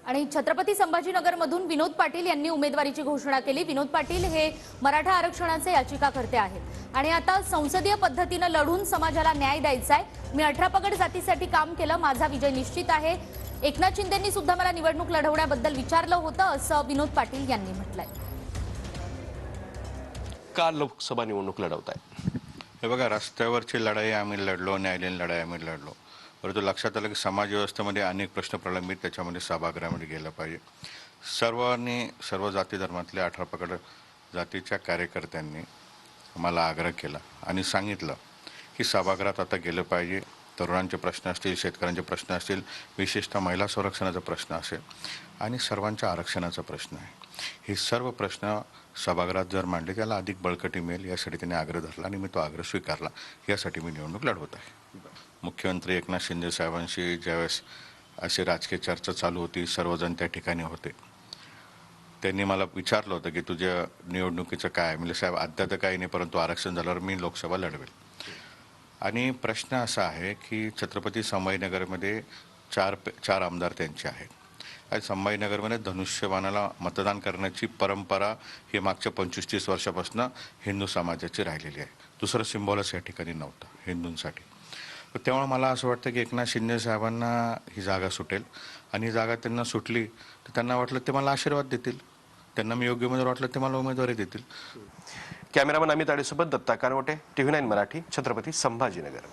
आणि छत्रपती संभाजीनगरमधून विनोद पाटील यांनी उमेदवारीची घोषणा केली। विनोद पाटील हे मराठा आरक्षणाचे याचिकाकर्ते आहेत आणि आता संसदीय पद्धतीने लढून समाजाला न्याय द्यायचा आहे। मी 18 पगड जातीसाठी काम केलं, माझा विजय निश्चित आहे। एकनाथ शिंदेंनी सुद्धा मला निवडणूक लढवण्याबद्दल विचारलं होतं, असं विनोद पाटील यांनी म्हटलंय। का लोकसभा निवडणूक लढवताय? हे बघा, रस्त्यावरची लढाई आम्ही लढलो, न्यायालयीन लढाई आम्ही लढलो, परंतु लक्षात आलं की समाज व्यवस्थेमध्ये अनेक प्रश्न प्रलंबित, त्याच्यामध्ये सभागृहामध्ये गेलं पाहिजे। सर्व जाती धर्मातल्या 18 पगड जातीच्या कार्यकर्त्यांनी मला आग्रह केला आणि सांगितलं की सभागृहात आता गेलं पाहिजे। तरुणांचे प्रश्न असतील, शेतकऱ्यांचे प्रश्न असतील, विशेषतः महिला संरक्षणाचा प्रश्न असेल आणि सर्वांच्या आरक्षणाचा प्रश्न आहे, हे सर्व प्रश्न सभागृहात जर मांडले त्याला अधिक बळकटी मिळेल, यासाठी त्यांनी आग्रह धरला आणि मी तो आग्रह स्वीकारला। यासाठी मी निवडणूक लढवत आहे। मुख्यमंत्री एकनाथ शिंदे साहेबांशी ज्यावेळेस अशी राजकीय चर्चा चालू होती, सर्वजण त्या ठिकाणी होते, त्यांनी मला विचारलं होतं की तुझ्या निवडणुकीचं काय? म्हणजे साहेब अद्या तर काही नाही, परंतु आरक्षण झाल्यावर मी लोकसभा लढवेल। आणि प्रश्न असा आहे की छत्रपती संभाजीनगरमध्ये चार आमदार त्यांचे आहेत आणि संभाजीनगरमध्ये धनुष्यबाणाला मतदान करण्याची परंपरा ही मागच्या 25-30 वर्षापासून हिंदू समाजाची राहिलेली आहे। दुसरं सिम्बॉलच या ठिकाणी नव्हतं हिंदूंसाठी। त्यामुळे मला असं वाटतं की एकनाथ शिंदे साहेबांना ही जागा सुटेल आणि ही जागा त्यांना सुटली तर त्यांना वाटलं ते मला आशीर्वाद देतील, त्यांना मी योग्य उमेदवार वाटलं ते मला उमेदवारी देतील। कॅमेरामन अमित आडेसोबत दत्ता कानवटे, TV9 मराठी, छत्रपती संभाजीनगर।